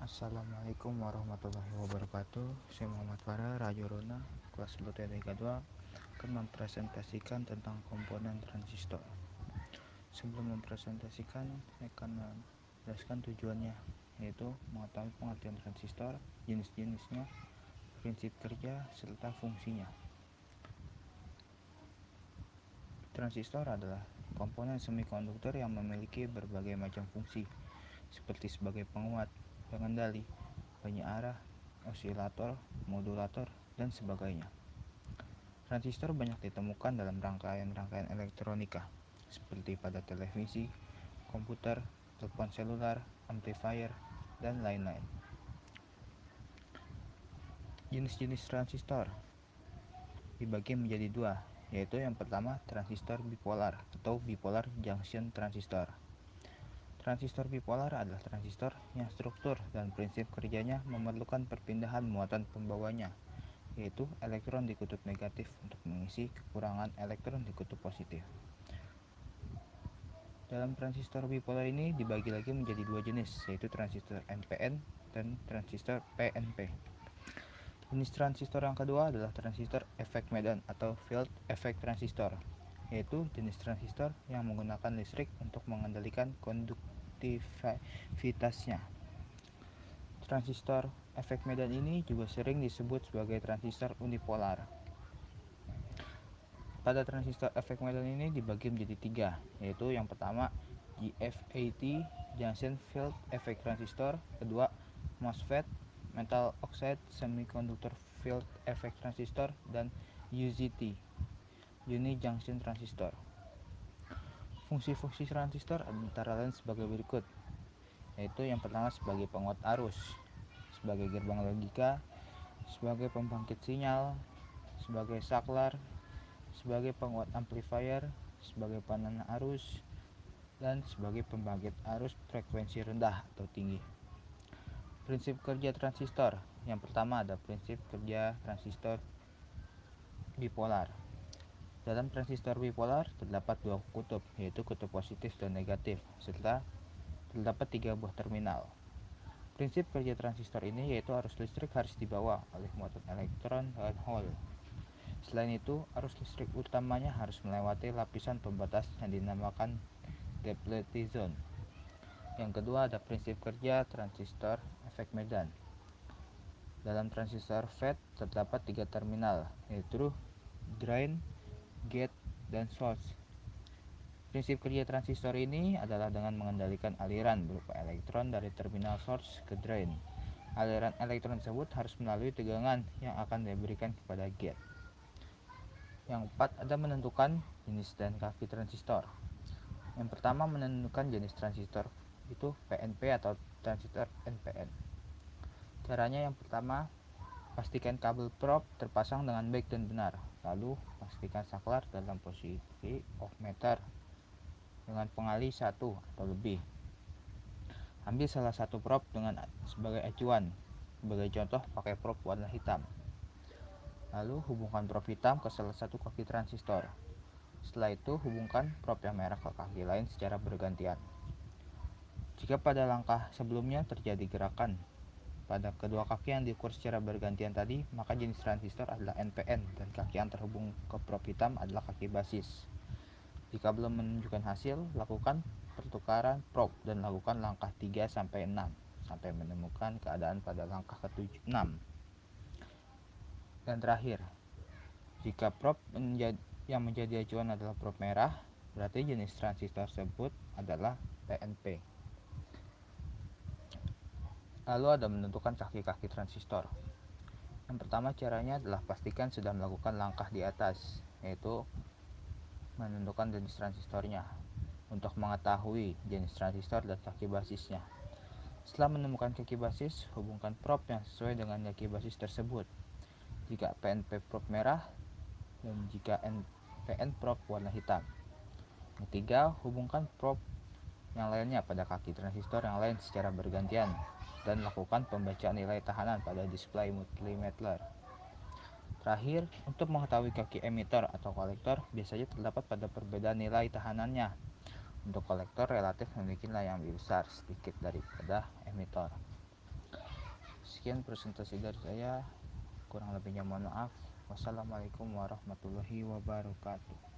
Assalamualaikum warahmatullahi wabarakatuh. Saya Muhammad Farah Rajo Rona, kelas BTDK 2 akan mempresentasikan tentang komponen transistor. Sebelum mempresentasikan, saya akan menjelaskan tujuannya, yaitu mengetahui pengertian transistor, jenis-jenisnya, prinsip kerja, serta fungsinya. Transistor adalah komponen semikonduktor yang memiliki berbagai macam fungsi, seperti sebagai penguat, pengendali, penyearah, osilator, modulator, dan sebagainya. Transistor banyak ditemukan dalam rangkaian-rangkaian elektronika, seperti pada televisi, komputer, telepon seluler, amplifier, dan lain-lain. Jenis-jenis transistor dibagi menjadi dua, yaitu yang pertama transistor bipolar atau bipolar junction transistor. Transistor bipolar adalah transistor yang struktur dan prinsip kerjanya memerlukan perpindahan muatan pembawanya, yaitu elektron di kutub negatif untuk mengisi kekurangan elektron di kutub positif. Dalam transistor bipolar ini dibagi lagi menjadi dua jenis, yaitu transistor NPN dan transistor PNP. Jenis transistor yang kedua adalah transistor efek medan atau field effect transistor, yaitu jenis transistor yang menggunakan listrik untuk mengendalikan konduktivitasnya. Transistor efek medan ini juga sering disebut sebagai transistor unipolar. Pada transistor efek medan ini dibagi menjadi tiga, yaitu yang pertama GFET Junction Field Effect Transistor, kedua MOSFET Metal Oxide Semiconductor Field Effect Transistor, dan UJT Uni Junction Transistor. Fungsi-fungsi transistor antara lain sebagai berikut, yaitu yang pertama sebagai penguat arus, sebagai gerbang logika, sebagai pembangkit sinyal, sebagai saklar, sebagai penguat amplifier, sebagai penenang arus, dan sebagai pembangkit arus frekuensi rendah atau tinggi. Prinsip kerja transistor. Yang pertama ada prinsip kerja transistor bipolar. Dalam transistor bipolar terdapat dua kutub, yaitu kutub positif dan negatif, serta terdapat tiga buah terminal. Prinsip kerja transistor ini yaitu arus listrik harus dibawa oleh muatan elektron dan hole. Selain itu, arus listrik utamanya harus melewati lapisan pembatas yang dinamakan depletion zone. Yang kedua ada prinsip kerja transistor efek medan. Dalam transistor FET terdapat tiga terminal, yaitu drain, gate, dan source. Prinsip kerja transistor ini adalah dengan mengendalikan aliran berupa elektron dari terminal source ke drain. Aliran elektron tersebut harus melalui tegangan yang akan diberikan kepada gate. Yang keempat ada menentukan jenis dan kaki transistor. Yang pertama menentukan jenis transistor itu PNP atau transistor NPN. Caranya yang pertama, pastikan kabel probe terpasang dengan baik dan benar. Lalu pastikan saklar dalam posisi off meter dengan pengali 1 atau lebih. Ambil salah satu probe dengan sebagai acuan. Sebagai contoh pakai probe warna hitam. Lalu hubungkan probe hitam ke salah satu kaki transistor. Setelah itu hubungkan probe yang merah ke kaki lain secara bergantian. Jika pada langkah sebelumnya terjadi gerakan pada kedua kaki yang diukur secara bergantian tadi, maka jenis transistor adalah NPN dan kaki yang terhubung ke probe hitam adalah kaki basis. Jika belum menunjukkan hasil, lakukan pertukaran probe dan lakukan langkah 3-6 sampai menemukan keadaan pada langkah ke-6. Dan terakhir, jika probe yang menjadi acuan adalah probe merah, berarti jenis transistor tersebut adalah PNP. Lalu ada menentukan kaki-kaki transistor. Yang pertama caranya adalah pastikan sudah melakukan langkah di atas, yaitu menentukan jenis transistornya untuk mengetahui jenis transistor dan kaki basisnya. Setelah menemukan kaki basis, hubungkan probe yang sesuai dengan kaki basis tersebut. Jika PNP probe merah dan jika NPN probe warna hitam. Ketiga, hubungkan probe yang lainnya pada kaki transistor yang lain secara bergantian dan lakukan pembacaan nilai tahanan pada display multimeter. Terakhir, untuk mengetahui kaki emitter atau kolektor biasanya terdapat pada perbedaan nilai tahanannya. Untuk kolektor relatif memiliki nilai yang lebih besar sedikit daripada emitter. Sekian presentasi dari saya, kurang lebihnya mohon maaf. Wassalamualaikum warahmatullahi wabarakatuh.